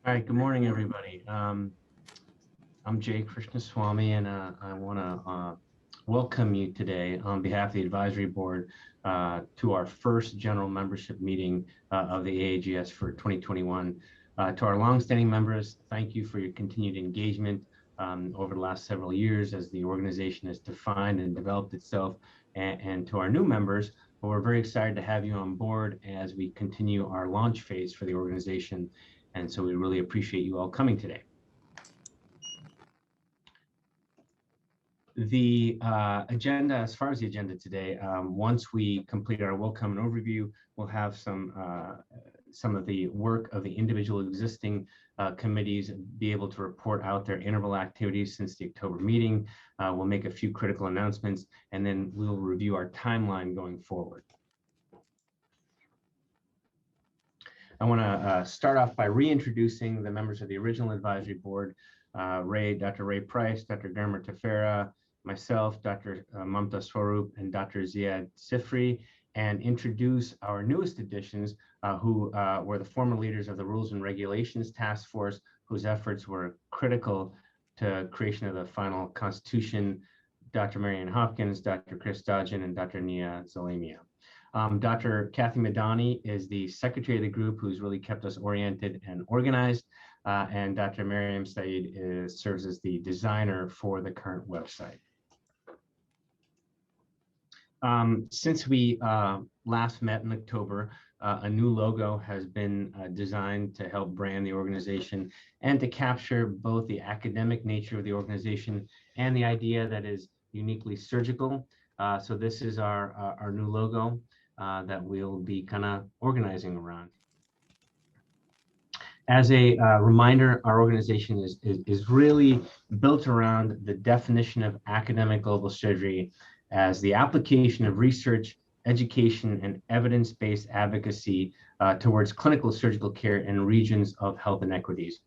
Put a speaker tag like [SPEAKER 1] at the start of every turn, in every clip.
[SPEAKER 1] All right, good morning, everybody. I'm Jay Krishnaswamy, and I want to welcome you today on behalf of the Advisory Board to our first general membership meeting of the AAGS for 2021. To our longstanding members, thank you for your continued engagement over the last several years as the organization has defined and developed itself. And to our new members, we're very excited to have you on board as we continue our launch phase for the organization. And so we really appreciate you all coming today. The agenda, as far as the agenda today, once we complete our welcome and overview, we'll have some of the work of the individual existing committees be able to report out their interval activities since the October meeting. We'll make a few critical announcements, and then we'll review our timeline going forward. I want to start off by reintroducing the members of the original advisory board, Dr. Ray Price, Dr. Dermot Tefera, myself, Dr. Mamta Swarup, and Dr. Ziad Sifri, and introduce our newest additions who were the former leaders of the Rules and Regulations Task Force, whose efforts were critical to creation of the final Constitution, Dr. Marianne Hopkins, Dr. Chris Dodgen, and Dr. Nia Zalamia. Dr. Kathy Madani is the secretary of the group who's really kept us oriented and organized. And Dr. Miriam Saeed serves as the designer for the current website. Since we last met in October, a new logo has been designed to help brand the organization and to capture both the academic nature of the organization and the idea that is uniquely surgical. So this is our new logo that we'll be kind of organizing around. As a reminder, our organization is really built around the definition of academic global surgery as the application of research, education, and evidence-based advocacy towards clinical surgical care in regions of health inequities.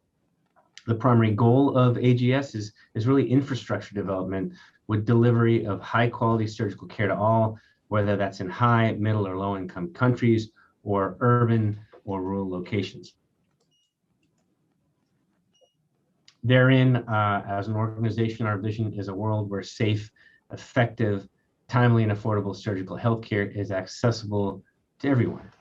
[SPEAKER 1] The primary goal of AGS is really infrastructure development with delivery of high-quality surgical care to all, whether that's in high, middle, or low-income countries, or urban or rural locations. Therein, as an organization, our vision is a world where safe, effective, timely, and affordable surgical healthcare is accessible to everyone.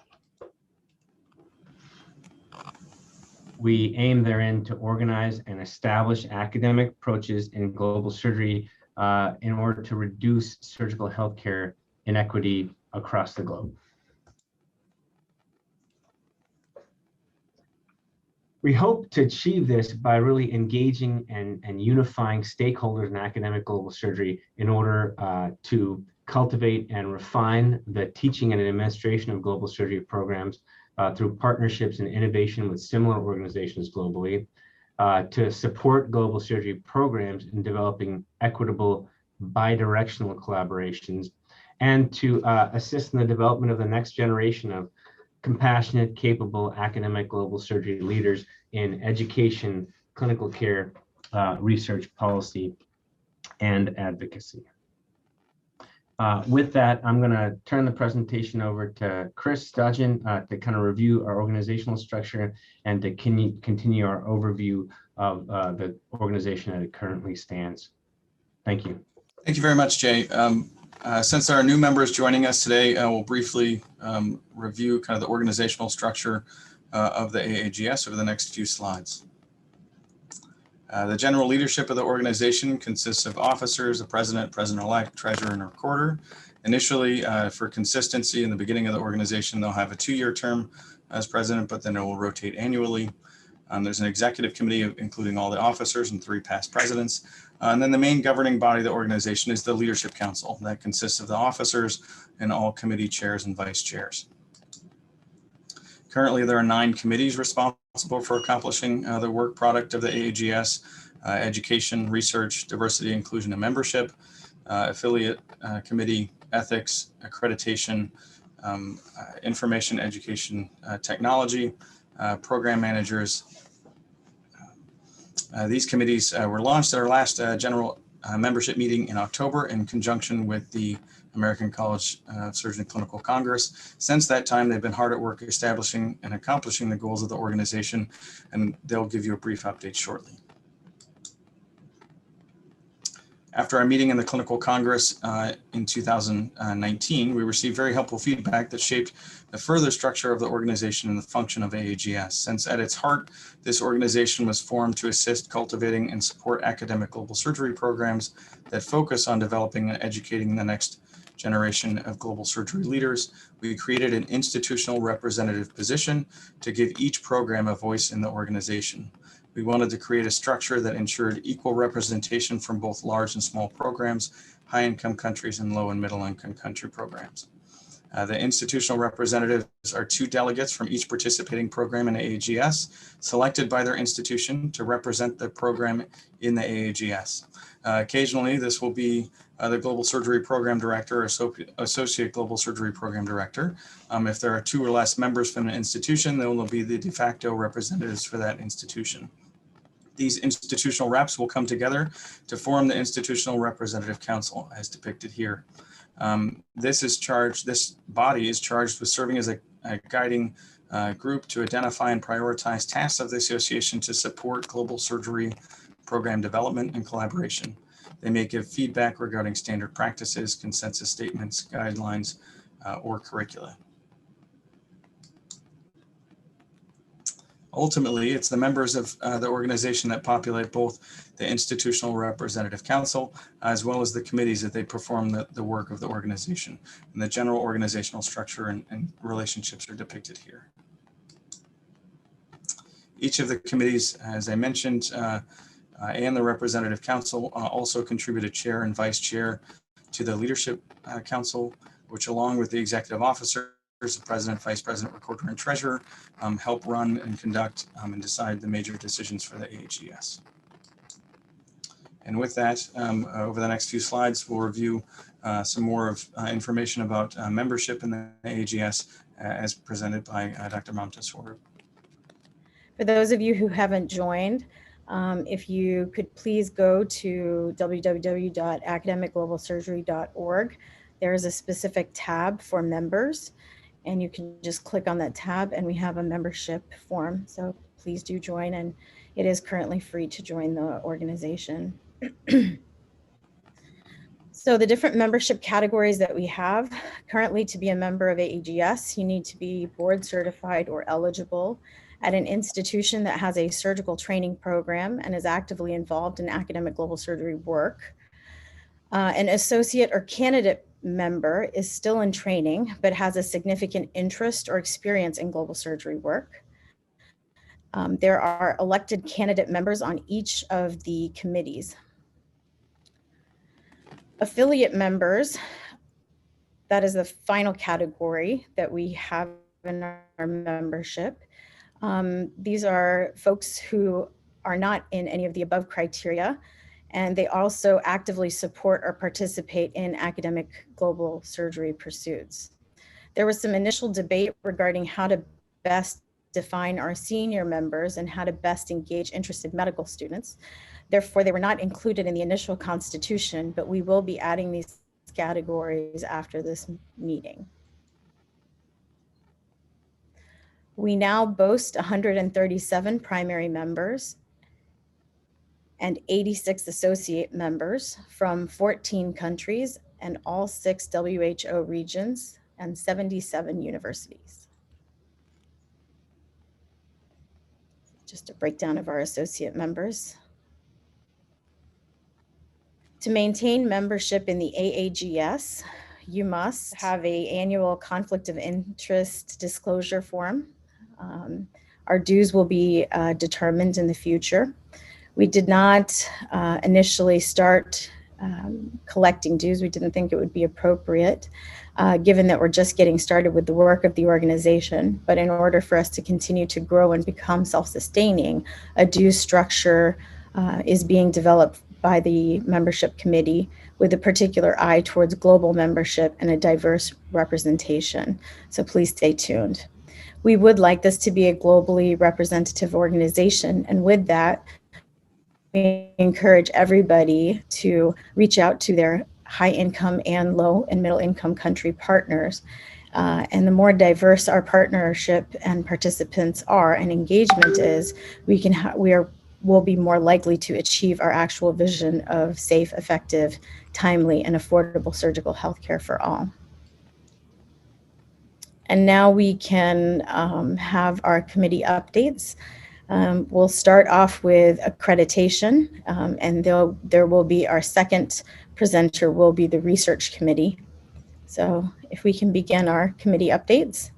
[SPEAKER 1] We aim therein to organize and establish academic approaches in global surgery in order to reduce surgical healthcare inequity across the globe. We hope to achieve this by really engaging and unifying stakeholders in academic global surgery in order to cultivate and refine the teaching and administration of global surgery programs through partnerships and innovation with similar organizations globally, to support global surgery programs in developing equitable bidirectional collaborations, and to assist in the development of the next generation of compassionate, capable academic global surgery leaders in education, clinical care, research, policy, and advocacy. With that, I'm going to turn the presentation over to Chris Dodgen to kind of review our organizational structure and to continue our overview of the organization as it currently stands. Thank you.
[SPEAKER 2] Thank you very much, Jay. Since our new members joining us today, we'll briefly review kind of the organizational structure of the AAGS over the next few slides. The general leadership of the organization consists of officers, a president, president-elect, treasurer, and recorder. Initially, for consistency in the beginning of the organization, they'll have a 2-year term as president, but then it will rotate annually. There's an executive committee, including all the officers and 3 past presidents. And then the main governing body of the organization is the Leadership Council that consists of the officers and all committee chairs and vice chairs. Currently, there are 9 committees responsible for accomplishing the work product of the AAGS: education, research, diversity, inclusion, and membership, affiliate committee, ethics, accreditation, information, education, technology, program managers. These committees were launched at our last general membership meeting in October in conjunction with the American College of Surgeon Clinical Congress. Since that time, they've been hard at work establishing and accomplishing the goals of the organization, and they'll give you a brief update shortly. After our meeting in the Clinical Congress in 2019, we received very helpful feedback that shaped the further structure of the organization and the function of AAGS. Since at its heart, this organization was formed to assist, cultivating, and support academic global surgery programs that focus on developing and educating the next generation of global surgery leaders, we created an institutional representative position to give each program a voice in the organization. We wanted to create a structure that ensured equal representation from both large and small programs, high-income countries, and low and middle-income country programs. The institutional representatives are 2 delegates from each participating program in AAGS, selected by their institution to represent the program in the AAGS. Occasionally, this will be the Global Surgery Program Director or Associate Global Surgery Program Director. If there are 2 or less members from an institution, they will be the de facto representatives for that institution. These institutional reps will come together to form the Institutional Representative Council, as depicted here. This body is charged with serving as a guiding group to identify and prioritize tasks of the association to support global surgery program development and collaboration. They may give feedback regarding standard practices, consensus statements, guidelines, or curricula. Ultimately, it's the members of the organization that populate both the Institutional Representative Council as well as the committees that they perform the work of the organization. And the general organizational structure and relationships are depicted here. Each of the committees, as I mentioned, and the Representative Council also contribute a chair and vice chair to the Leadership Council, which along with the executive officer, the president, vice president, recorder, and treasurer help run and conduct and decide the major decisions for the AAGS. And with that, over the next few slides, we'll review some more of information about membership in the AAGS as presented by Dr. Mamta Swaroop.
[SPEAKER 3] For those of you who haven't joined, if you could please go to www.academicglobalsurgery.org. There is a specific tab for members, and you can just click on that tab and we have a membership form. So please do join, and it is currently free to join the organization. So the different membership categories that we have currently, to be a member of AAGS, you need to be board certified or eligible at an institution that has a surgical training program and is actively involved in academic global surgery work. An associate or candidate member is still in training, but has a significant interest or experience in global surgery work. There are elected candidate members on each of the committees. Affiliate members, that is the final category that we have in our membership. These are folks who are not in any of the above criteria, and they also actively support or participate in academic global surgery pursuits. There was some initial debate regarding how to best define our senior members and how to best engage interested medical students. Therefore, they were not included in the initial constitution, but we will be adding these categories after this meeting. We now boast 137 primary members and 86 associate members from 14 countries and all 6 WHO regions and 77 universities. Just a breakdown of our associate members. To maintain membership in the AAGS, you must have an annual conflict of interest disclosure form. Our dues will be determined in the future. We did not initially start collecting dues. We didn't think it would be appropriate, given that we're just getting started with the work of the organization. But in order for us to continue to grow and become self-sustaining, a dues structure is being developed by the membership committee with a particular eye towards global membership and a diverse representation. So please stay tuned. We would like this to be a globally representative organization, and with that, we encourage everybody to reach out to their high income and low and middle income country partners. And the more diverse our partnership and participants are and engagement is, we'll be more likely to achieve our actual vision of safe, effective, timely, and affordable surgical healthcare for all. And now we can have our committee updates. We'll start off with accreditation, and there will be our second presenter will be the research committee. So if we can begin our committee updates.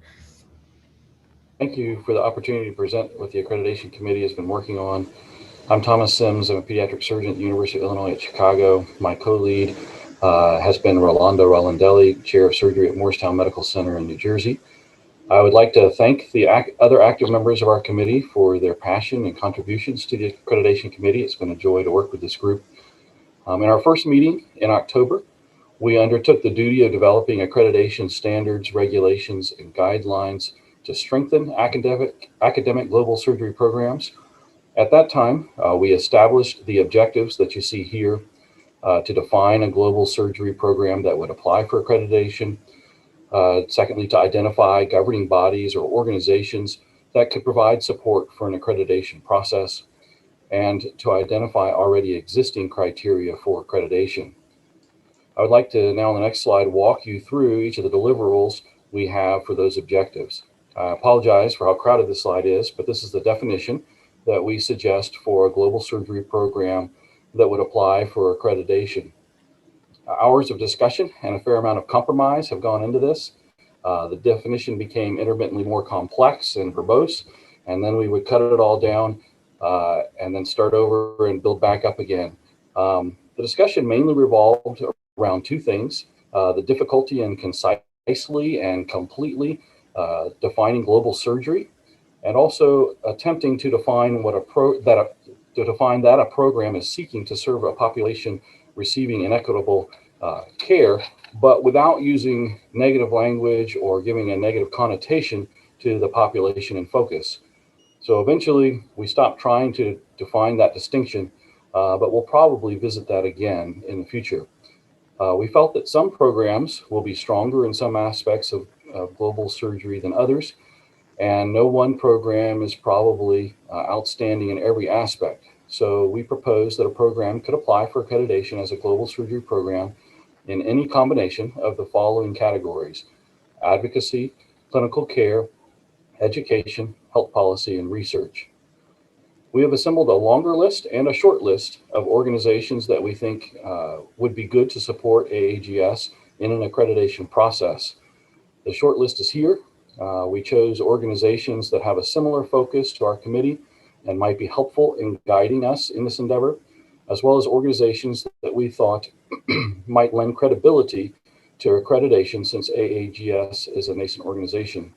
[SPEAKER 4] Thank you for the opportunity to present what the accreditation committee has been working on. I'm Thomas Sims. I'm a pediatric surgeon at the University of Illinois at Chicago. My co-lead has been Rolando Rolandelli, chair of surgery at Morristown Medical Center in New Jersey. I would like to thank the other active members of our committee for their passion and contributions to the accreditation committee. It's been a joy to work with this group. In our first meeting in October, we undertook the duty of developing accreditation standards, regulations, and guidelines to strengthen academic global surgery programs. At that time, we established the objectives that you see here to define a global surgery program that would apply for accreditation. Secondly, to identify governing bodies or organizations that could provide support for an accreditation process, and to identify already existing criteria for accreditation. I would like to now on the next slide walk you through each of the deliverables we have for those objectives. I apologize for how crowded this slide is, but this is the definition that we suggest for a global surgery program that would apply for accreditation. Hours of discussion and a fair amount of compromise have gone into this. The definition became intermittently more complex and verbose, and then we would cut it all down and then start over and build back up again. The discussion mainly revolved around two things: the difficulty in concisely and completely defining global surgery, and also attempting to define what that a program is seeking to serve a population receiving inequitable care, but without using negative language or giving a negative connotation to the population in focus. So eventually we stopped trying to define that distinction, but we'll probably visit that again in the future. We felt that some programs will be stronger in some aspects of global surgery than others, and no one program is probably outstanding in every aspect. So we proposed that a program could apply for accreditation as a global surgery program in any combination of the following categories: advocacy, clinical care, education, health policy, and research. We have assembled a longer list and a short list of organizations that we think would be good to support AAGS in an accreditation process. The short list is here. We chose organizations that have a similar focus to our committee and might be helpful in guiding us in this endeavor, as well as organizations that we thought might lend credibility to accreditation, since AAGS is a nascent organization.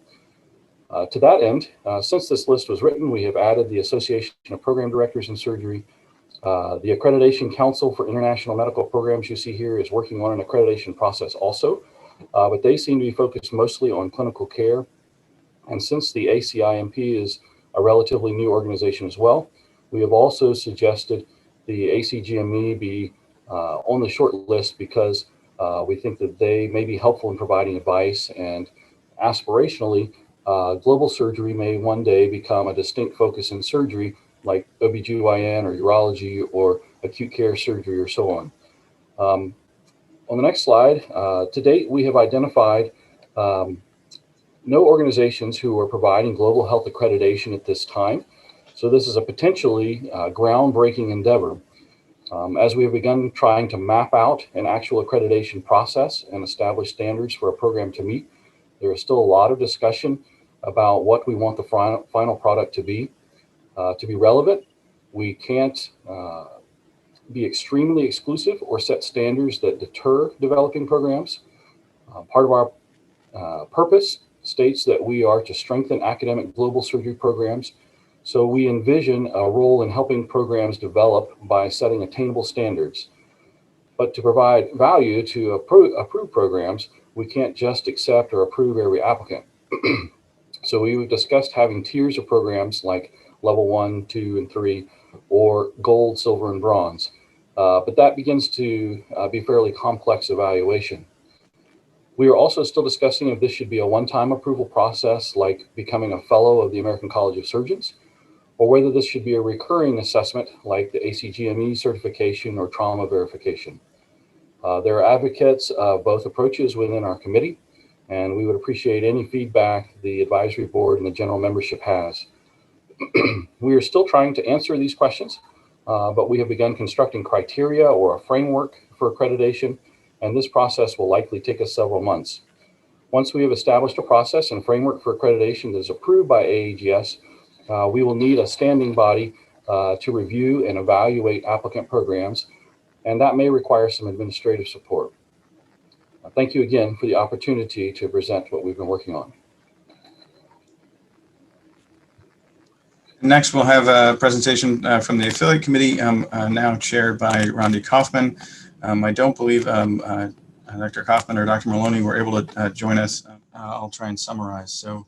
[SPEAKER 4] To that end, since this list was written, we have added the Association of Program Directors in Surgery. The Accreditation Council for International Medical Programs you see here is working on an accreditation process also, but they seem to be focused mostly on clinical care. And since the ACIMP is a relatively new organization as well, we have also suggested the ACGME be on the short list because we think that they may be helpful in providing advice, and aspirationally, global surgery may one day become a distinct focus in surgery, like OBGYN or urology or acute care surgery or so on. On the next slide, to date, we have identified no organizations who are providing global health accreditation at this time. So this is a potentially groundbreaking endeavor. As we have begun trying to map out an actual accreditation process and establish standards for a program to meet, there is still a lot of discussion about what we want the final product to be. To be relevant, we can't be extremely exclusive or set standards that deter developing programs. Part of our purpose states that we are to strengthen academic global surgery programs. So we envision a role in helping programs develop by setting attainable standards. But to provide value to approved programs, we can't just accept or approve every applicant. So we've discussed having tiers of programs like level 1, 2, and 3, or gold, silver, and bronze. but that begins to be fairly complex evaluation. We are also still discussing if this should be a one-time approval process like becoming a fellow of the American College of Surgeons, or whether this should be a recurring assessment like the ACGME certification or trauma verification. There are advocates of both approaches within our committee, and we would appreciate any feedback the advisory board and the general membership has. We are still trying to answer these questions, but we have begun constructing criteria or a framework for accreditation, and this process will likely take us several months. Once we have established a process and framework for accreditation that is approved by AAGS, we will need a standing body to review and evaluate applicant programs, and that may require some administrative support. Thank you again for the opportunity to present what we've been working on.
[SPEAKER 2] Next, we'll have a presentation from the affiliate committee, now chaired by Rondi Kaufman. I don't believe Dr. Kaufman or Dr. Maloney were able to join us. I'll try and summarize. So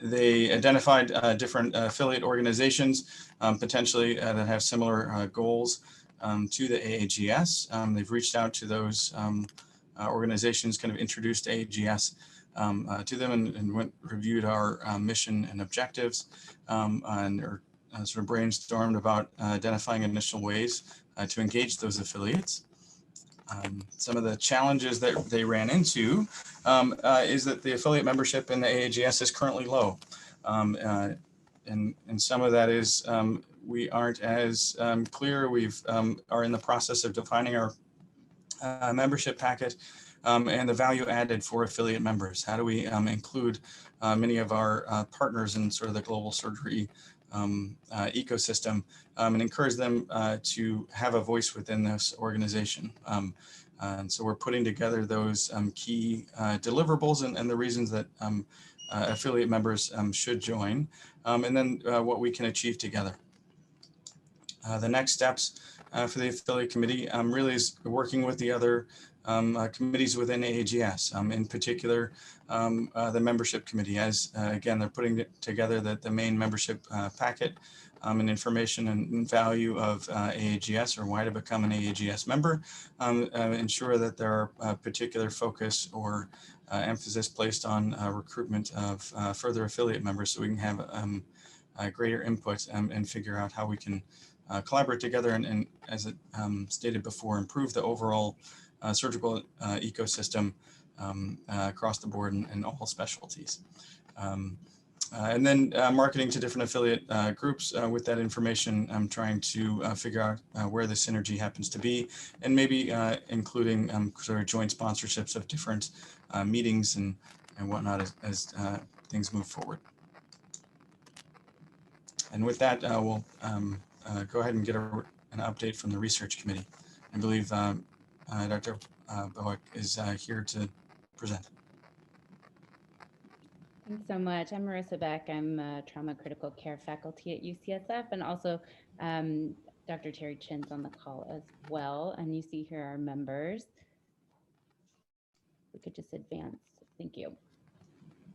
[SPEAKER 2] they identified different affiliate organizations potentially that have similar goals to the AAGS. They've reached out to those organizations, kind of introduced AAGS to them and reviewed our mission and objectives and sort of brainstormed about identifying initial ways to engage those affiliates. Some of the challenges that they ran into is that the affiliate membership in the AAGS is currently low. And some of that is we aren't as clear. We've are in the process of defining our membership packet and the value added for affiliate members. How do we include many of our partners in sort of the global surgery ecosystem and encourage them to have a voice within this organization. And so we're putting together those key deliverables and the reasons that affiliate members should join, and then what we can achieve together. The next steps for the affiliate committee really is working with the other committees within AAGS, in particular the membership committee, as again they're putting together the main membership packet and information and value of AAGS or why to become an AAGS member, ensure that there are particular focus or emphasis placed on recruitment of further affiliate members so we can have greater input and figure out how we can collaborate together and as it stated before, improve the overall surgical ecosystem across the board in all specialties. And then marketing to different affiliate groups with that information, trying to figure out where the synergy happens to be, and maybe including sort of joint sponsorships of different meetings and whatnot as things move forward. And with that, we'll go ahead and get an update from the research committee. I believe Dr. Bowick is here to present.
[SPEAKER 5] Thanks so much. I'm Marissa Beck. I'm a trauma critical care faculty at UCSF, and also Dr. Terry Chin's on the call as well. And you see here our members. We could just advance. Thank you.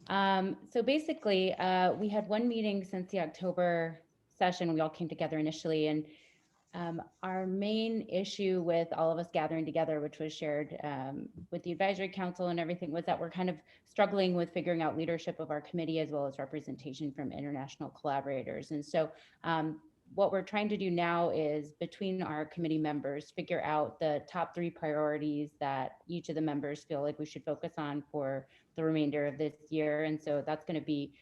[SPEAKER 5] So basically, we had one meeting since the October session. We all came together initially, and our main issue with all of us gathering together, which was shared with the advisory council and everything, was that we're kind of struggling with figuring out leadership of our committee as well as representation from international collaborators. And so what we're trying to do now is, between our committee members, figure out the top 3 priorities that each of the members feel like we should focus on for the remainder of this year. And so that's going to be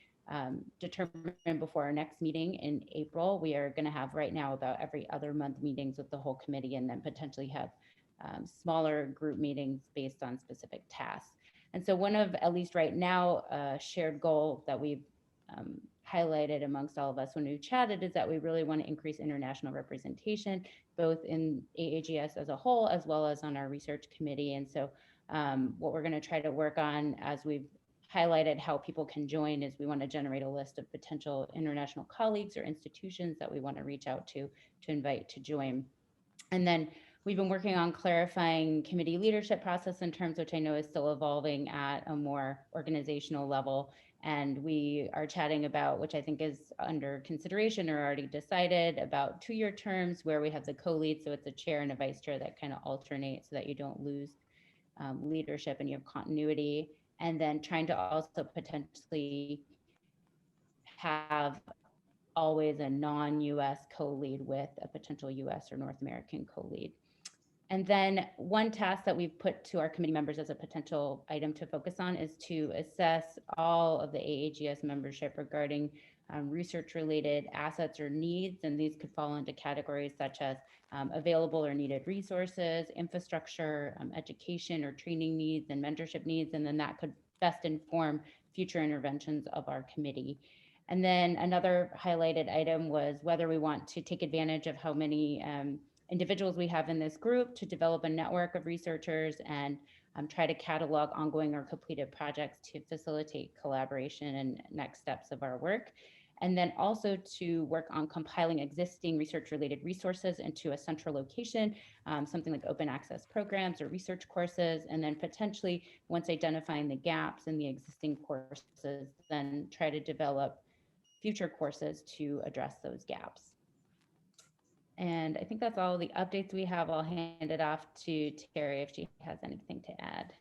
[SPEAKER 5] determined before our next meeting in April. We are going to have right now about every other month meetings with the whole committee, and then potentially have smaller group meetings based on specific tasks. And so one of, at least right now, a shared goal that we've highlighted amongst all of us when we chatted is that we really want to increase international representation, both in AAGS as a whole, as well as on our research committee. And so what we're going to try to work on, as we've highlighted how people can join, is we want to generate a list of potential international colleagues or institutions that we want to reach out to invite to join. And then we've been working on clarifying committee leadership process in terms, which I know is still evolving at a more organizational level. And we are chatting about, which I think is under consideration or already decided, about 2-year terms where we have the co-lead. So it's a chair and a vice chair that kind of alternate so that you don't lose leadership and you have continuity. And then trying to also potentially have always a non-US co-lead with a potential US or North American co-lead. And then one task that we've put to our committee members as a potential item to focus on is to assess all of the AAGS membership regarding research-related assets or needs. And these could fall into categories such as available or needed resources, infrastructure, education or training needs, and mentorship needs. And then that could best inform future interventions of our committee. And then another highlighted item was whether we want to take advantage of how many individuals we have in this group to develop a network of researchers and try to catalog ongoing or completed projects to facilitate collaboration and next steps of our work. And then also to work on compiling existing research-related resources into a central location, something like open access programs or research courses, and then potentially, once identifying the gaps in the existing courses, then try to develop future courses to address those gaps. And I think that's all the updates we have. I'll hand it off to Terry if she has anything to add.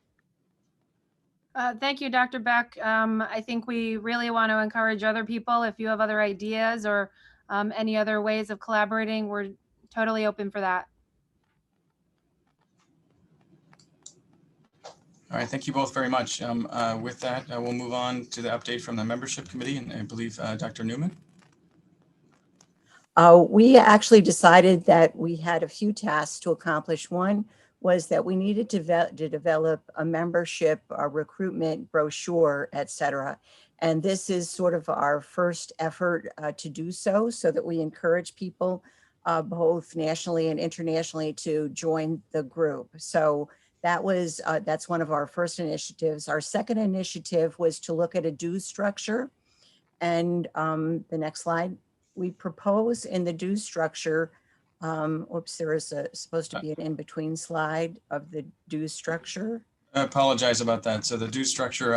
[SPEAKER 6] Thank you, Dr. Beck. I think we really want to encourage other people. If you have other ideas or any other ways of collaborating, we're totally open for that.
[SPEAKER 2] All right, thank you both very much. With that, we'll move on to the update from the membership committee, and I believe Dr. Newman.
[SPEAKER 7] We actually decided that we had a few tasks to accomplish. One was that we needed to develop a membership, a recruitment brochure, et cetera. And this is sort of our first effort to do so that we encourage people both nationally and internationally to join the group. So that's one of our first initiatives. Our second initiative was to look at a dues structure. And the next slide. We propose in the dues structure, there is supposed to be an in-between slide of the dues structure.
[SPEAKER 2] I apologize about that. So the dues structure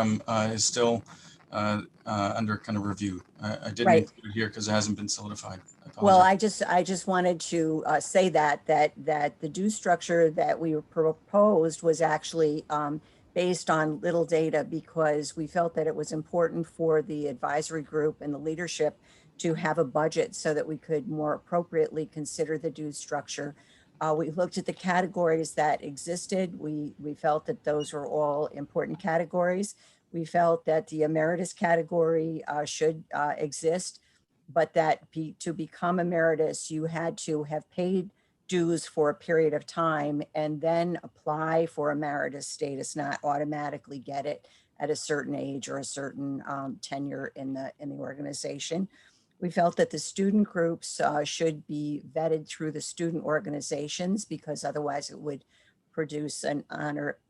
[SPEAKER 2] is still under kind of review. I didn't include it here because it hasn't been solidified.
[SPEAKER 7] Well, I just wanted to say that the dues structure that we proposed was actually based on little data, because we felt that it was important for the advisory group and the leadership to have a budget so that we could more appropriately consider the dues structure. We looked at the categories that existed. We felt that those were all important categories. We felt that the emeritus category should exist, but that to become emeritus, you had to have paid dues for a period of time and then apply for emeritus status, not automatically get it at a certain age or a certain tenure in the organization. We felt that the student groups should be vetted through the student organizations, because otherwise it would produce an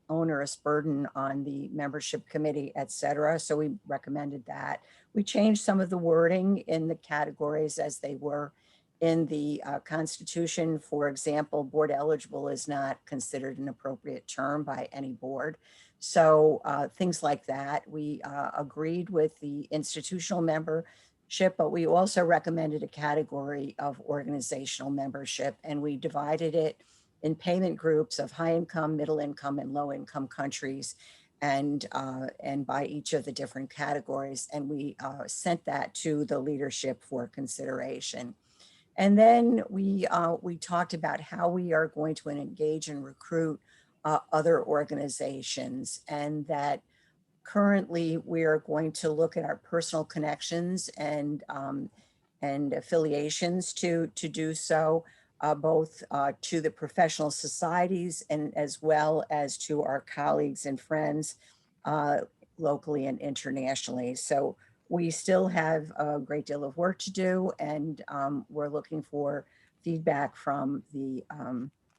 [SPEAKER 7] onerous burden on the membership committee, et cetera. So we recommended that. We changed some of the wording in the categories as they were in the Constitution. For example, board eligible is not considered an appropriate term by any board. So things like that. We agreed with the institutional membership, but we also recommended a category of organizational membership, and we divided it in payment groups of high income, middle income, and low income countries, and by each of the different categories. And we sent that to the leadership for consideration. And then we talked about how we are going to engage and recruit other organizations, and that currently we are going to look at our personal connections and affiliations to do so, both to the professional societies and as well as to our colleagues and friends locally and internationally. So we still have a great deal of work to do, and we're looking for feedback from the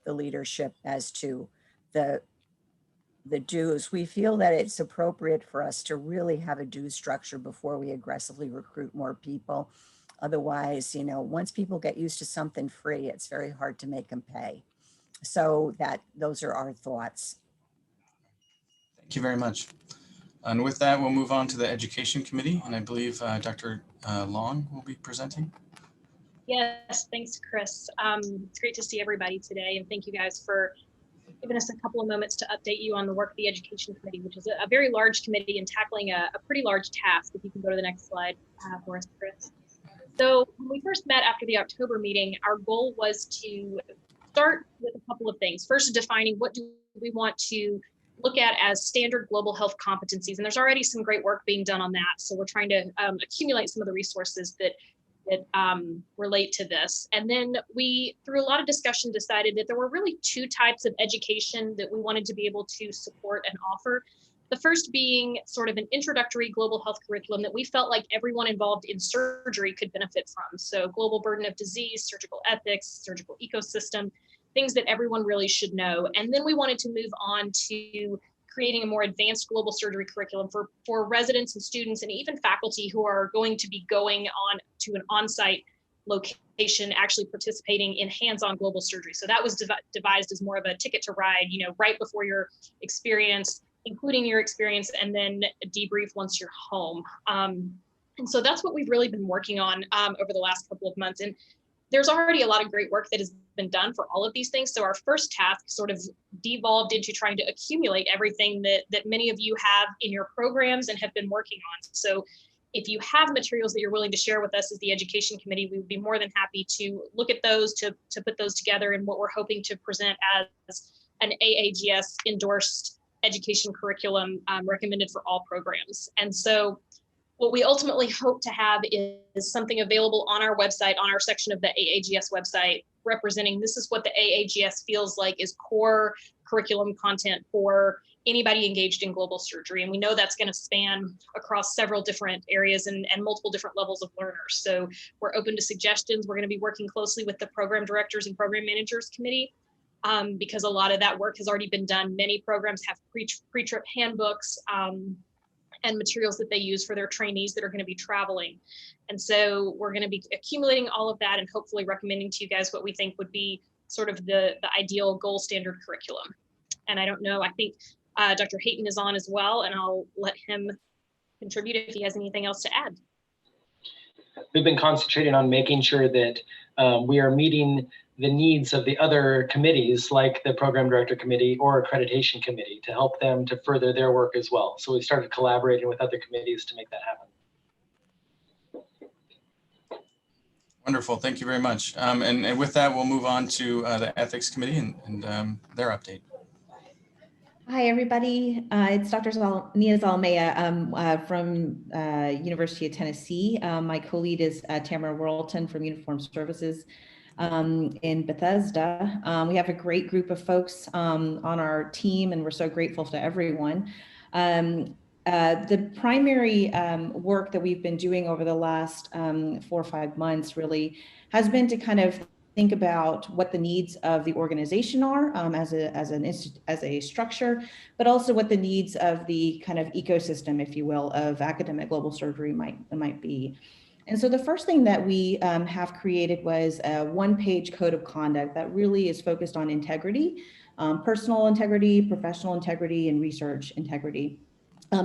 [SPEAKER 7] leadership as to the dues. We feel that it's appropriate for us to really have a dues structure before we aggressively recruit more people. Otherwise, once people get used to something free, it's very hard to make them pay. So those are our thoughts.
[SPEAKER 2] Thank you very much. And with that, we'll move on to the Education Committee, and I believe Dr. Long will be presenting.
[SPEAKER 8] Yes, thanks, Chris. It's great to see everybody today, and thank you guys for giving us a couple of moments to update you on the work of the Education Committee, which is a very large committee and tackling a pretty large task. If you can go to the next slide for us, Chris. So when we first met after the October meeting, our goal was to start with a couple of things. First, defining what do we want to look at as standard global health competencies. And there's already some great work being done on that. So we're trying to accumulate some of the resources that relate to this. And then we, through a lot of discussion, decided that there were really two types of education that we wanted to be able to support and offer. The first being sort of an introductory global health curriculum that we felt like everyone involved in surgery could benefit from. So global burden of disease, surgical ethics, surgical ecosystem, things that everyone really should know. And then we wanted to move on to creating a more advanced global surgery curriculum for residents and students and even faculty who are going to be going on to an on-site location, actually participating in hands-on global surgery. So that was devised as more of a ticket to ride, you know, right before your experience, including your experience, and then a debrief once you're home. And so that's what we've really been working on over the last couple of months. And there's already a lot of great work that has been done for all of these things. So our first task sort of devolved into trying to accumulate everything that many of you have in your programs and have been working on. So if you have materials that you're willing to share with us as the Education Committee, we would be more than happy to look at those, to put those together in what we're hoping to present as an AAGS endorsed education curriculum recommended for all programs. And so what we ultimately hope to have is something available on our website, on our section of the AAGS website, representing this is what the AAGS feels like is core curriculum content for anybody engaged in global surgery. And we know that's going to span across several different areas and multiple different levels of learners. So we're open to suggestions. We're going to be working closely with the program directors and program managers committee because a lot of that work has already been done. Many programs have pre-trip handbooks and materials that they use for their trainees that are going to be traveling. And so we're going to be accumulating all of that and hopefully recommending to you guys what we think would be sort of the ideal gold standard curriculum. And I don't know, I think Dr. Hayton is on as well, and I'll let him contribute if he has anything else to add.
[SPEAKER 9] We've been concentrating on making sure that we are meeting the needs of the other committees like the Program Director Committee or Accreditation Committee to help them to further their work as well. So we started collaborating with other committees to make that happen.
[SPEAKER 2] Wonderful, thank you very much. And with that, we'll move on to the Ethics Committee and their update.
[SPEAKER 10] Hi, everybody. It's Dr. Nia Zalmea from University of Tennessee. My co-lead is Tamara Worlton from Uniformed Services in Bethesda. We have a great group of folks on our team, and we're so grateful to everyone. The primary work that we've been doing over the last 4 or 5 months really has been to kind of think about what the needs of the organization are as a structure, but also what the needs of the kind of ecosystem, if you will, of academic global surgery might be. And so the first thing that we have created was a one-page code of conduct that really is focused on integrity, personal integrity, professional integrity, and research integrity.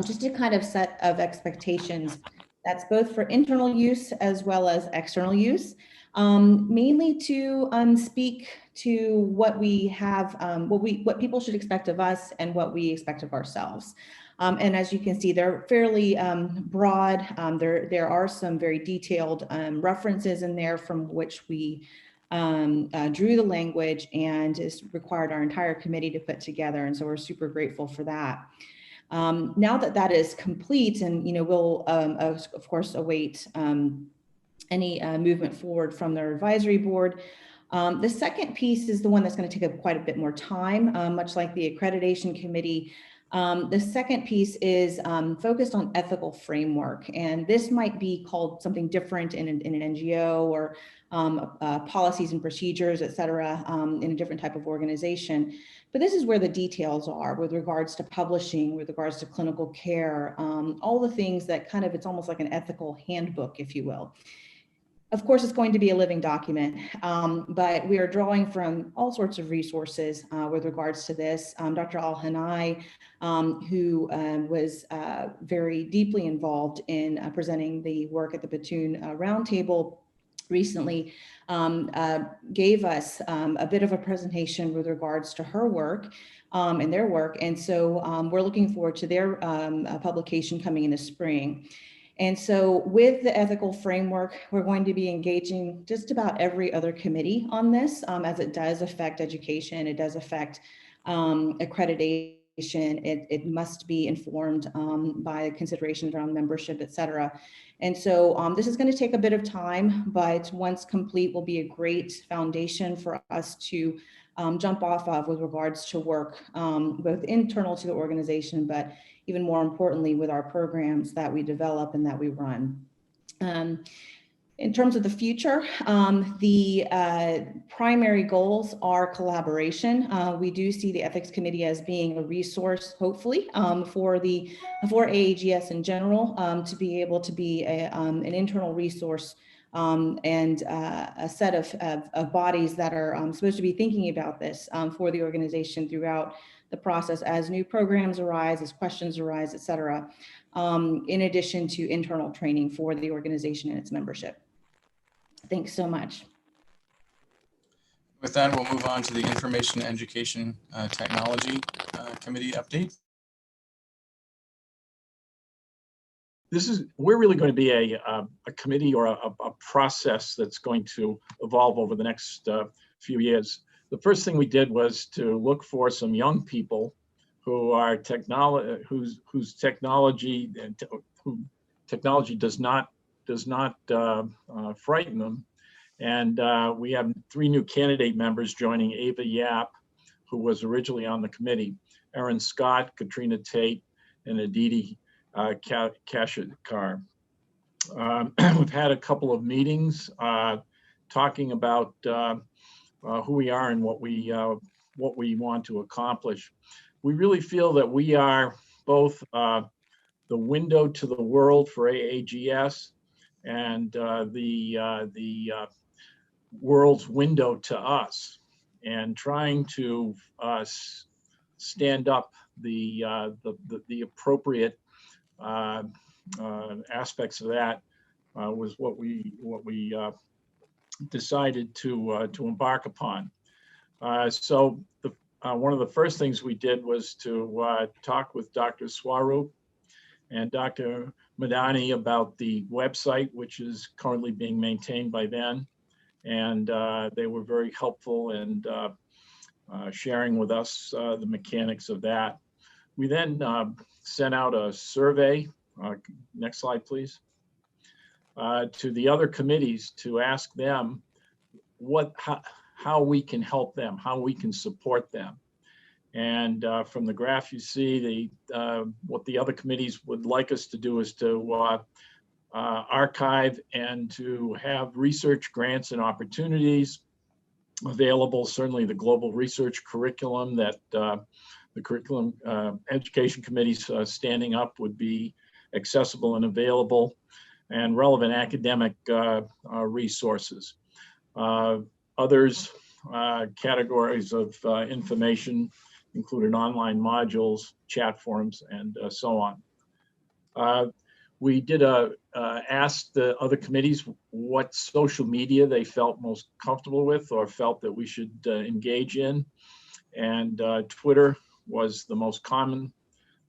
[SPEAKER 10] Just a kind of set of expectations that's both for internal use as well as external use. Mainly to speak to what we have, what people should expect of us and what we expect of ourselves. And as you can see, they're fairly broad. There are some very detailed references in there from which we drew the language and is required our entire committee to put together. And so we're super grateful for that. Now that that is complete, and we'll of course await any movement forward from their advisory board. The second piece is the one that's going to take up quite a bit more time, much like the accreditation committee. The second piece is focused on ethical framework, and this might be called something different in an NGO or policies and procedures, et cetera, in a different type of organization. But this is where the details are with regards to publishing, with regards to clinical care, all the things that kind of, it's almost like an ethical handbook, if you will. Of course, it's going to be a living document, but we are drawing from all sorts of resources with regards to this. Dr. Al-Hanai, who was very deeply involved in presenting the work at the Batoon Roundtable recently, gave us a bit of a presentation with regards to her work and their work. And so we're looking forward to their publication coming in the spring. And so with the ethical framework, we're going to be engaging just about every other committee on this, as it does affect education, it does affect accreditation, it must be informed by considerations around membership, et cetera. And so this is going to take a bit of time, but once complete will be a great foundation for us to jump off of with regards to work, both internal to the organization, but even more importantly with our programs that we develop and that we run. In terms of the future, the primary goals are collaboration. We do see the Ethics Committee as being a resource, hopefully, for AAGS in general, to be able to be an internal resource and a set of bodies that are supposed to be thinking about this for the organization throughout the process as new programs arise, as questions arise, et cetera, in addition to internal training for the organization and its membership. Thanks so much.
[SPEAKER 2] With that, we'll move on to the Information Education Technology Committee update.
[SPEAKER 11] We're really going to be a committee or a process that's going to evolve over the next few years. The first thing we did was to look for some young people who are whose technology does not frighten them. And we have 3 new candidate members joining Ava Yap, who was originally on the committee, Erin Scott, Katrina Tate, and Aditi Kashikar. We've had a couple of meetings talking about who we are and what we want to accomplish. We really feel that we are both the window to the world for AAGS and the world's window to us, and trying to stand up the appropriate aspects of that was what we decided to embark upon. So one of the first things we did was to talk with Dr. Swaroop and Dr. Madani about the website, which is currently being maintained by them. And they were very helpful in sharing with us the mechanics of that. We then sent out a survey, next slide please, to the other committees to ask them how we can help them, how we can support them. And from the graph you see, what the other committees would like us to do is to archive and to have research grants and opportunities available. Certainly the global research curriculum that the curriculum education committees standing up would be accessible and available, and relevant academic resources. Others categories of information included online modules, chat forums, and so on. We did ask the other committees what social media they felt most comfortable with or felt that we should engage in. And Twitter was the most common,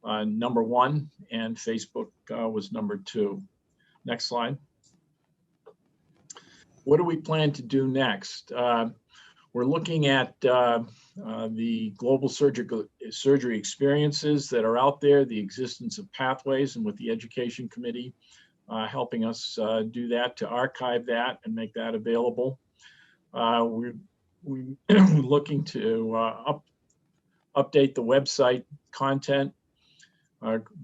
[SPEAKER 11] #1, and Facebook was #2. Next slide. What do we plan to do next? We're looking at the global surgery experiences that are out there, the existence of pathways, and with the Education Committee helping us do that, to archive that and make that available. We're looking to update the website content,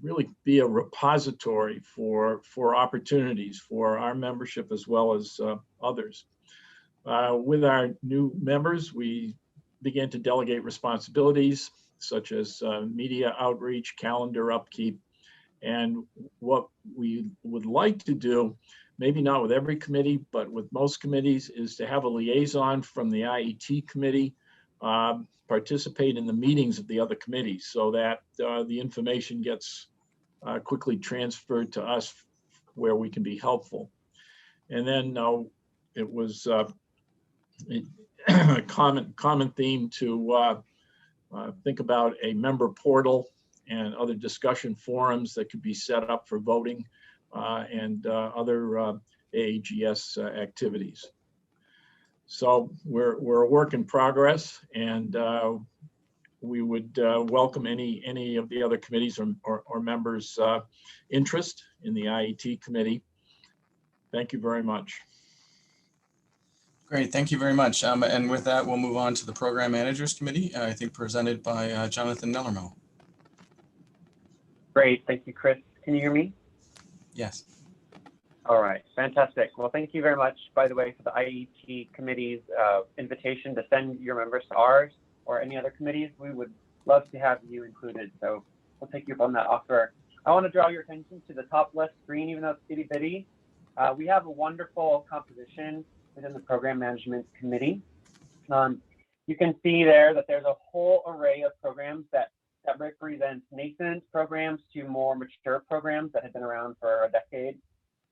[SPEAKER 11] really be a repository for opportunities for our membership as well as others. With our new members, we began to delegate responsibilities such as media outreach, calendar upkeep, and what we would like to do maybe not with every committee, but with most committees, is to have a liaison from the IET committee participate in the meetings of the other committees so that the information gets quickly transferred to us where we can be helpful. And then it was a common theme to think about a member portal and other discussion forums that could be set up for voting and other AAGS activities. So we're a work in progress, and we would welcome any of the other committees or members' interest in the IET committee. Thank you very much.
[SPEAKER 2] Great, thank you very much. And with that, we'll move on to the Program Managers Committee, I think presented by Jonathan Nellermo.
[SPEAKER 12] Great, thank you, Chris. Can you hear me?
[SPEAKER 2] Yes.
[SPEAKER 12] All right, fantastic. Well, thank you very much, by the way, for the IET committee's invitation to send your members to ours or any other committees. We would love to have you included, so we'll take you up on that offer. I want to draw your attention to the top left screen, even though it's itty bitty. We have a wonderful composition within the Program Management Committee. You can see there that there's a whole array of programs that represents nascent programs to more mature programs that have been around for a decade.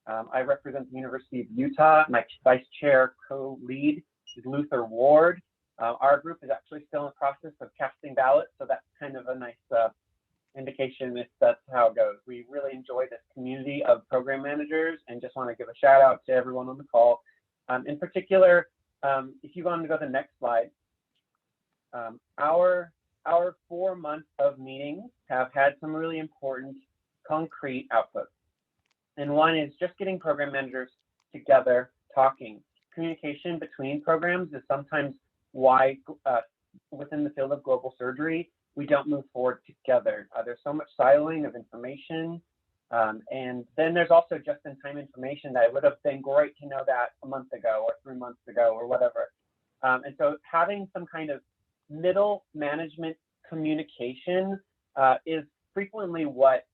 [SPEAKER 12] I represent the University of Utah. My vice chair co-lead is Luther Ward. Our group is actually still in the process of casting ballots, so that's kind of a nice indication if that's how it goes. We really enjoy this community of program managers and just want to give a shout out to everyone on the call. In particular, if you want to go to the next slide, our 4 months of meetings have had some really important concrete outputs. And one is just getting program managers together talking. Communication between programs is sometimes why within the field of global surgery, we don't move forward together. There's so much siloing of information. And then there's also just-in-time information that would have been great to know that a month ago or 3 months ago or whatever. And so having some kind of middle management communication is frequently what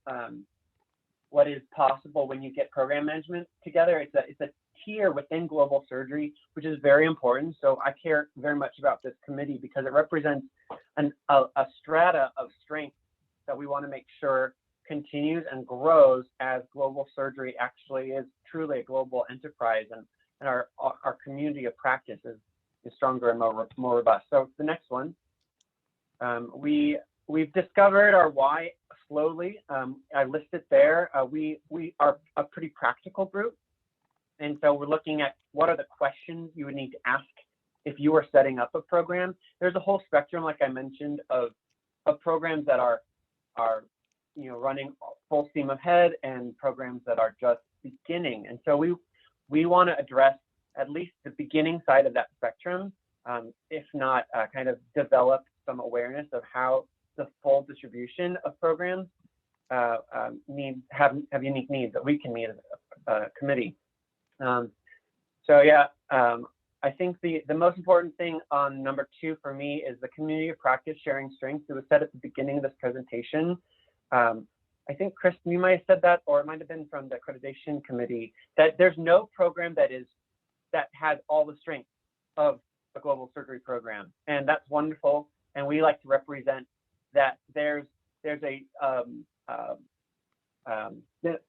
[SPEAKER 12] is possible when you get program management together. It's a tier within global surgery, which is very important. So I care very much about this committee because it represents a strata of strength that we want to make sure continues and grows as global surgery actually is truly a global enterprise, and our community of practice is stronger and more robust. So the next one, we've discovered our why slowly. I listed there. We are a pretty practical group, and so we're looking at what are the questions you would need to ask if you were setting up a program. There's a whole spectrum, like I mentioned, of programs that are running full steam ahead and programs that are just beginning. And so we want to address at least the beginning side of that spectrum, if not kind of develop some awareness of how the full distribution of programs have unique needs that we can meet as a committee. So yeah, I think the most important thing on number 2 for me is the community of practice sharing strengths. It was said at the beginning of this presentation. I think, Chris, you might have said that, or it might have been from the accreditation committee, that there's no program that has all the strengths of a global surgery program. And that's wonderful. And we like to represent that there's a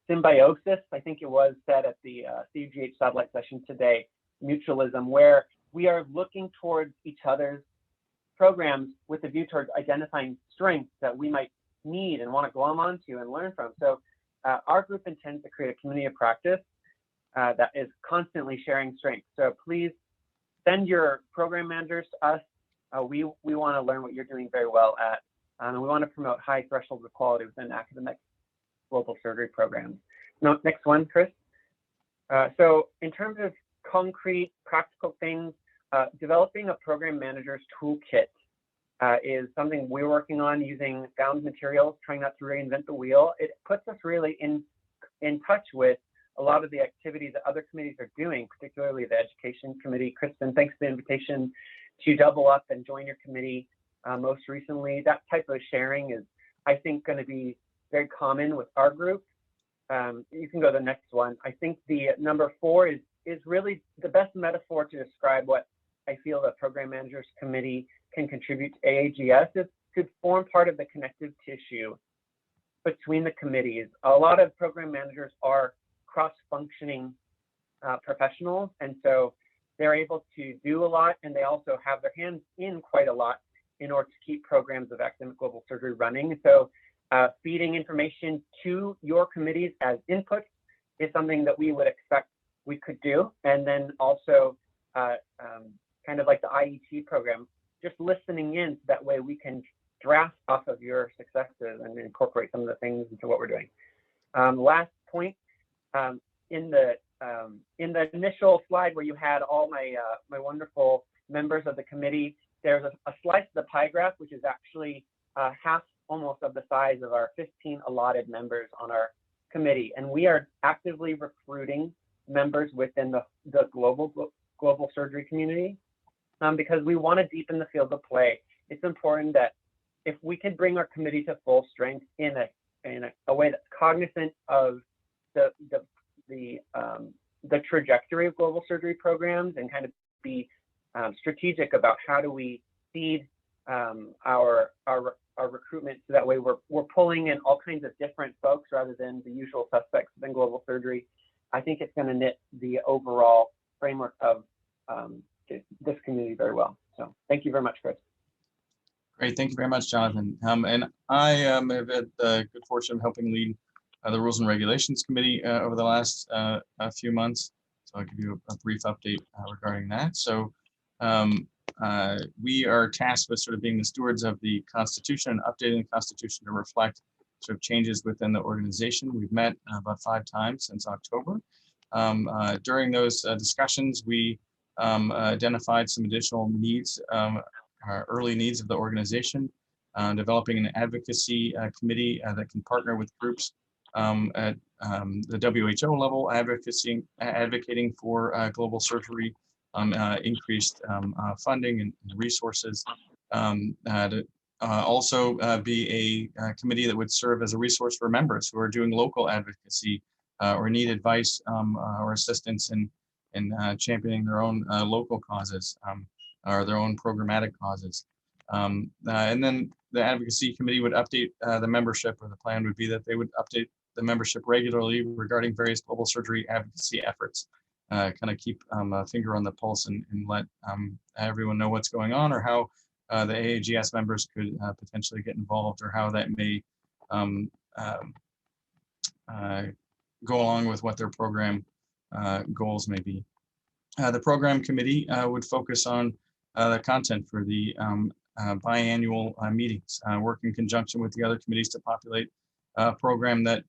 [SPEAKER 12] symbiosis, I think it was said at the CUGH satellite session today, mutualism, where we are looking towards each other's programs with a view towards identifying strengths that we might need and want to glom onto and learn from. So our group intends to create a community of practice that is constantly sharing strengths. So please send your program managers to us. We want to learn what you're doing very well at, and we want to promote high thresholds of quality within academic global surgery programs. Now, next one, Chris. So in terms of concrete, practical things, developing a program manager's toolkit is something we're working on using found materials, trying not to reinvent the wheel. It puts us really in touch with a lot of the activities that other committees are doing, particularly the Education Committee. Kristen, thanks for the invitation to double up and join your committee most recently. That type of sharing is, I think, going to be very common with our group. you can go to the next one. I think the number 4 is really the best metaphor to describe what I feel the Program Managers Committee can contribute to AAGS is to form part of the connective tissue between the committees. A lot of program managers are cross-functioning professionals, and so they're able to do a lot, and they also have their hands in quite a lot in order to keep programs of academic global surgery running. So feeding information to your committees as input is something that we would expect we could do. And then also kind of like the IET program, just listening in so that way we can draft off of your successes and incorporate some of the things into what we're doing. Last point, in the initial slide where you had all my my wonderful members of the committee, there's a slice of the pie graph, which is actually half almost of the size of our 15 allotted members on our committee. And we are actively recruiting members within the global surgery community because we want to deepen the field of play. It's important that if we can bring our committee to full strength in a way that's cognizant of the trajectory of global surgery programs and kind of be strategic about how do we feed our recruitment so that way we're pulling in all kinds of different folks rather than the usual suspects within global surgery. I think it's going to knit the overall framework of this community very well. So thank you very much, Chris.
[SPEAKER 2] Great, thank you very much, Jonathan. And I have had the good fortune of helping lead the Rules and Regulations Committee over the last few months. So I'll give you a brief update regarding that. So we are tasked with sort of being the stewards of the Constitution and updating the Constitution to reflect sort of changes within the organization. We've met about 5 times since October. During those discussions, we identified some additional needs, early needs of the organization, developing an advocacy committee that can partner with groups at the WHO level, advocating for global surgery, increased funding and resources, to also be a committee that would serve as a resource for members who are doing local advocacy or need advice or assistance in championing their own local causes or their own programmatic causes. And then the advocacy committee would update the membership, or the plan would be that they would update the membership regularly regarding various global surgery advocacy efforts, kind of keep a finger on the pulse and let everyone know what's going on, or how the AAGS members could potentially get involved, or how that may go along with what their program goals may be. The program committee would focus on the content for the biannual meetings, work in conjunction with the other committees to populate a program that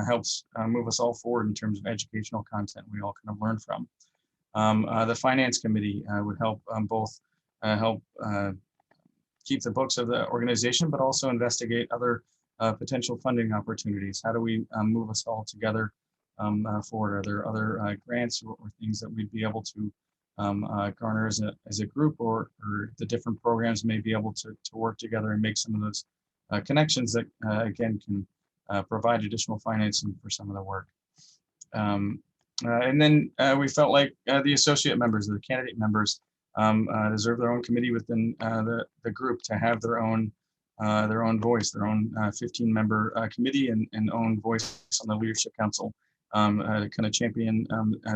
[SPEAKER 2] helps move us all forward in terms of educational content we all kind of learn from. The finance committee would help both help keep the books of the organization, but also investigate other potential funding opportunities. How do we move us all together forward? Are there other grants or things that we'd be able to garner as a group, or the different programs may be able to work together and make some of those connections that again can provide additional financing for some of the work. And then we felt like the associate members, the candidate members, deserve their own committee within the group to have their own voice, their own 15-member committee and own voice on the leadership council, to kind of champion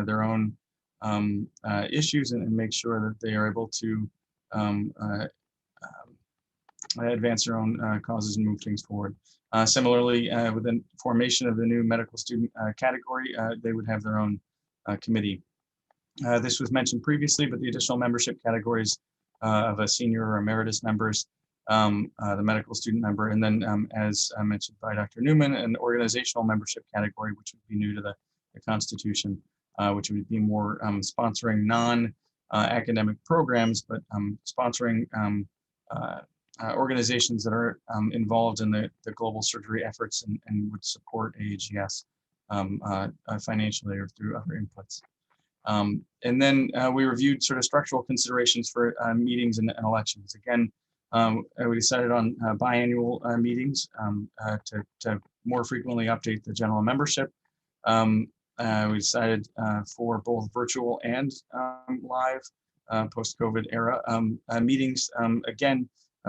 [SPEAKER 2] their own issues and make sure that they are able to advance their own causes and move things forward. Similarly, with the formation of the new medical student category, they would have their own committee. This was mentioned previously, but the additional membership categories of a senior or emeritus members, the medical student member, and then as mentioned by Dr. Newman, an organizational membership category, which would be new to the Constitution, which would be more sponsoring non-academic programs, but sponsoring organizations that are involved in the global surgery efforts and would support AAGS financially or through other inputs. And then we reviewed sort of structural considerations for meetings and elections. Again, we decided on biannual meetings to more frequently update the general membership. We decided for both virtual and live post-COVID era meetings. Again,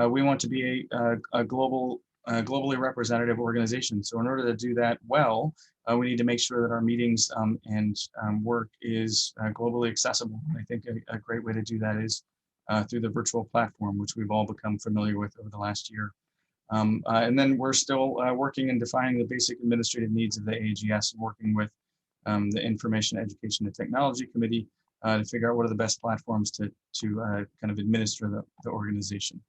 [SPEAKER 2] we want to be a globally representative organization. So in order to do that well, we need to make sure that our meetings and work is globally accessible. And I think a great way to do that is through the virtual platform, which we've all become familiar with over the last year. And then we're still working and defining the basic administrative needs of the AAGS, and working with the Information, Education, and Technology Committee to figure out what are the best platforms to kind of administer the organization.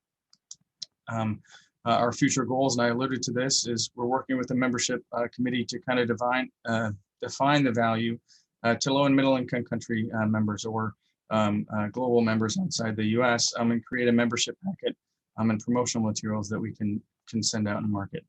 [SPEAKER 2] Our future goals, and I alluded to this, is we're working with the membership committee to kind of define the value to low and middle income country members or global members outside the US, and create a membership packet and promotional materials that we can send out and market.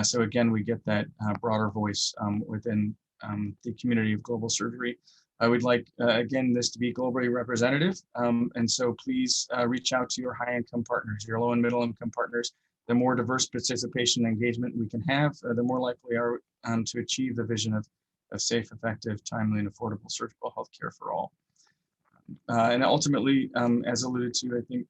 [SPEAKER 2] So again, we get that broader voice within the community of global surgery. I would like, again, this to be globally representative. And so please reach out to your high income partners, your low and middle income partners. The more diverse participation and engagement we can have, the more likely we are to achieve the vision of safe, effective, timely, and affordable surgical healthcare for all. And ultimately, as alluded to, I think,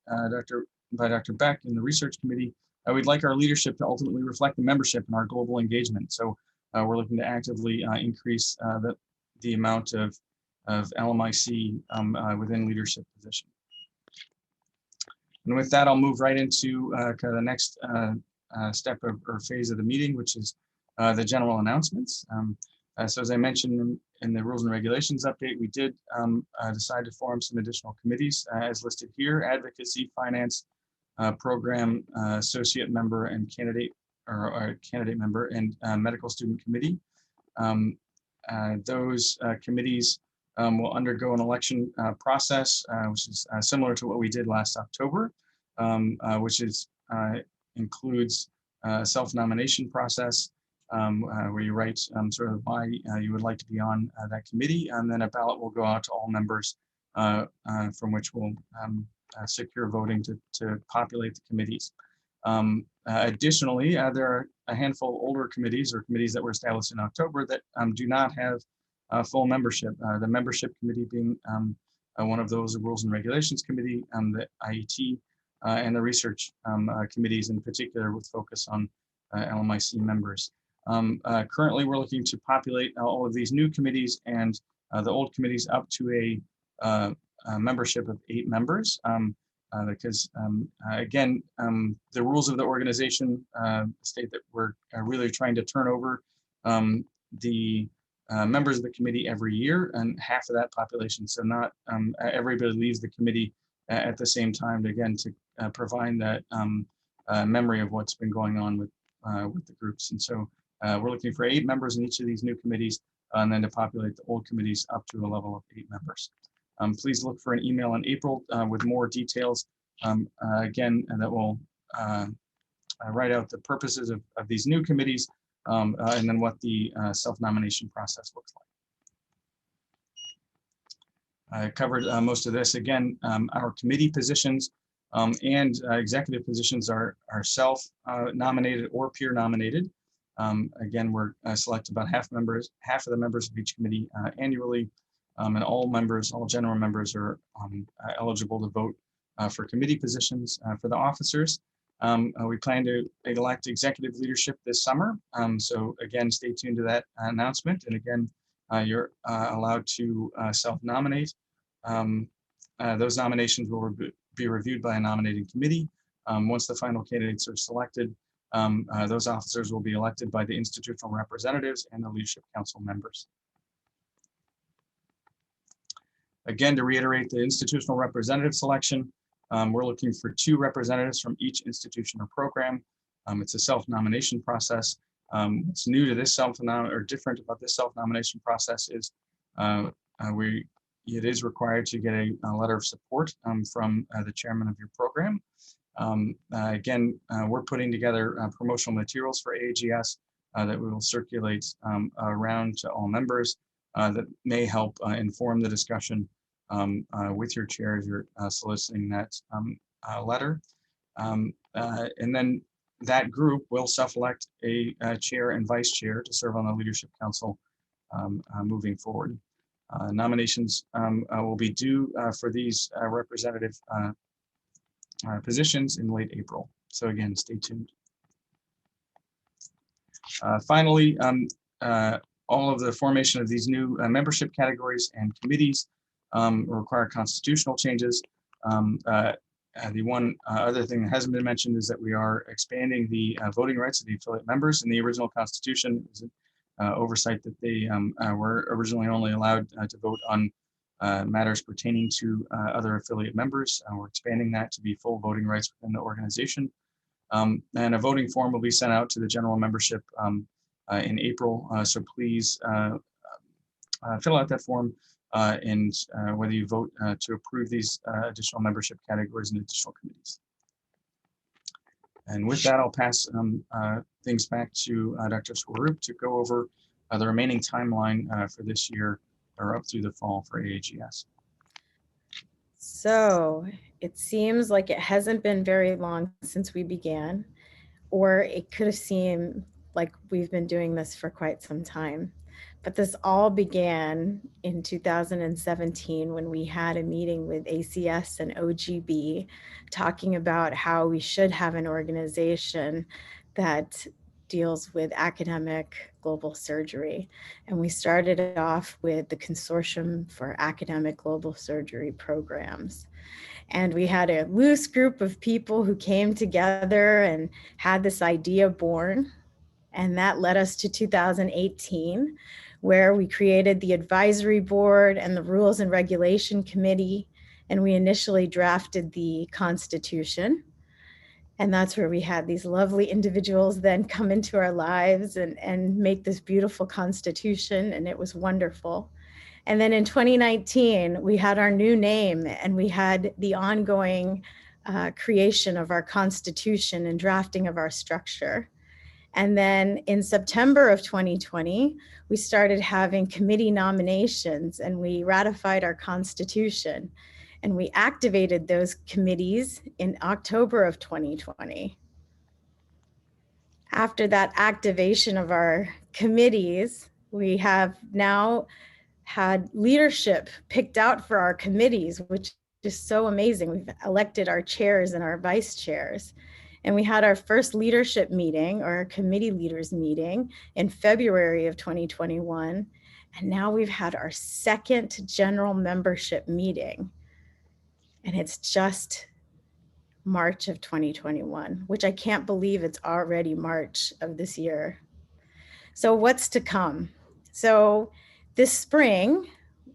[SPEAKER 2] by Dr. Beck in the research committee, we'd like our leadership to ultimately reflect the membership and our global engagement. So we're looking to actively increase the amount of LMIC within leadership position. And with that, I'll move right into kind of the next step or phase of the meeting, which is the general announcements. So as I mentioned in the rules and regulations update, we did decide to form some additional committees as listed here: advocacy, finance, program associate member and candidate or candidate member, and medical student committee. Those committees will undergo an election process, which is similar to what we did last October, which is includes a self-nomination process where you write sort of why you would like to be on that committee, and then a ballot will go out to all members from which we'll secure voting to populate the committees. Additionally, there are a handful of older committees or committees that were established in October that do not have full membership. The membership committee being one of those, the Rules and Regulations Committee, the IET, and the research committees in particular with focus on LMIC members. Currently, we're looking to populate all of these new committees and the old committees up to a membership of 8 members. Because again, the rules of the organization state that we're really trying to turn over the members of the committee every year, and half of that population. So not everybody leaves the committee at the same time, again, to provide that memory of what's been going on with the groups. And so we're looking for 8 members in each of these new committees, and then to populate the old committees up to a level of 8 members. Please look for an email in April with more details, again, and that will write out the purposes of these new committees, and then what the self-nomination process looks like. I covered most of this. Again, our committee positions and executive positions are self-nominated or peer-nominated. Again, we're select about half of the members of each committee annually. And all members, all general members are eligible to vote for committee positions. For the officers, we plan to elect executive leadership this summer. So again, stay tuned to that announcement. And again, you're allowed to self-nominate. Those nominations will be reviewed by a nominating committee. Once the final candidates are selected, those officers will be elected by the institutional representatives and the leadership council members. Again, to reiterate the institutional representative selection, we're looking for 2 representatives from each institution or program. It's a self-nomination process. What's new to this or different about this self-nomination process is it is required to get a letter of support from the chairman of your program. Again, we're putting together promotional materials for AAGS that we will circulate around to all members that may help inform the discussion with your chair as you're soliciting that letter. And then that group will self-elect a chair and vice chair to serve on the Leadership Council moving forward. Nominations will be due for these representative positions in late April. So again, stay tuned. Finally, all of the formation of these new membership categories and committees require constitutional changes. The one other thing that hasn't been mentioned is that we are expanding the voting rights of the affiliate members. In the original constitution, is oversight that they were originally only allowed to vote on matters pertaining to other affiliate members. We're expanding that to be full voting rights within the organization. And a voting form will be sent out to the general membership in April. So please fill out that form and whether you vote to approve these additional membership categories and additional committees. And with that, I'll pass things back to Dr. Swaroop to go over the remaining timeline for this year or up through the fall for AAGS.
[SPEAKER 3] So it seems like it hasn't been very long since we began, or it could have seemed like we've been doing this for quite some time. But this all began in 2017 when we had a meeting with ACS and OGB talking about how we should have an organization that deals with academic global surgery. And we started it off with the Consortium for Academic Global Surgery Programs. And we had a loose group of people who came together and had this idea born. And that led us to 2018, where we created the advisory board and the rules and regulation committee. And we initially drafted the constitution. And that's where we had these lovely individuals then come into our lives and make this beautiful constitution. And it was wonderful. And then in 2019, we had our new name and we had the ongoing creation of our constitution and drafting of our structure. And then in September of 2020, we started having committee nominations and we ratified our constitution. And we activated those committees in October of 2020. After that activation of our committees, we have now had leadership picked out for our committees, which is so amazing. We've elected our chairs and our vice chairs. And we had our first leadership meeting or our committee leaders meeting in February of 2021. And now we've had our second general membership meeting. And it's just March of 2021, which I can't believe it's already March of this year. So what's to come? So this spring,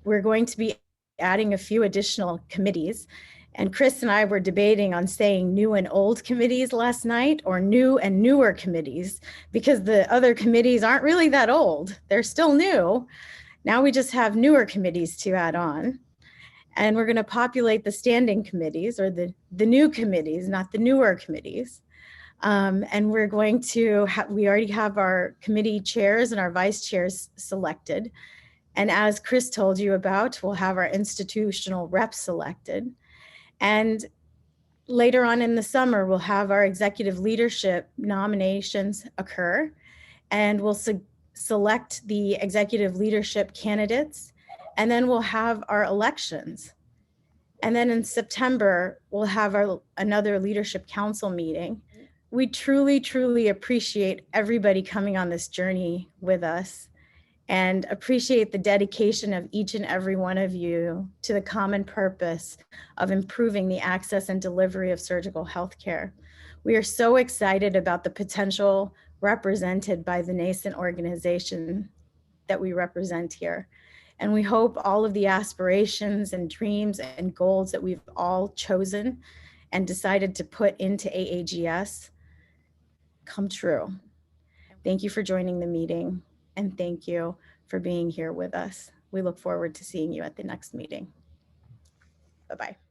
[SPEAKER 3] we're going to be adding a few additional committees. And Chris and I were debating on saying new and old committees last night or new and newer committees, because the other committees aren't really that old. They're still new. Now we just have newer committees to add on. And we're going to populate the standing committees or the new committees, not the newer committees. And we're going to, we already have our committee chairs and our vice chairs selected. And as Chris told you about, we'll have our institutional reps selected. And later on in the summer, we'll have our executive leadership nominations occur. And we'll select the executive leadership candidates. And then we'll have our elections. And then in September, we'll have another leadership council meeting. We truly, truly appreciate everybody coming on this journey with us and appreciate the dedication of each and every one of you to the common purpose of improving the access and delivery of surgical healthcare. We are so excited about the potential represented by the nascent organization that we represent here. And we hope all of the aspirations and dreams and goals that we've all chosen and decided to put into AAGS come true. Thank you for joining the meeting, and thank you for being here with us. We look forward to seeing you at the next meeting. Bye-bye.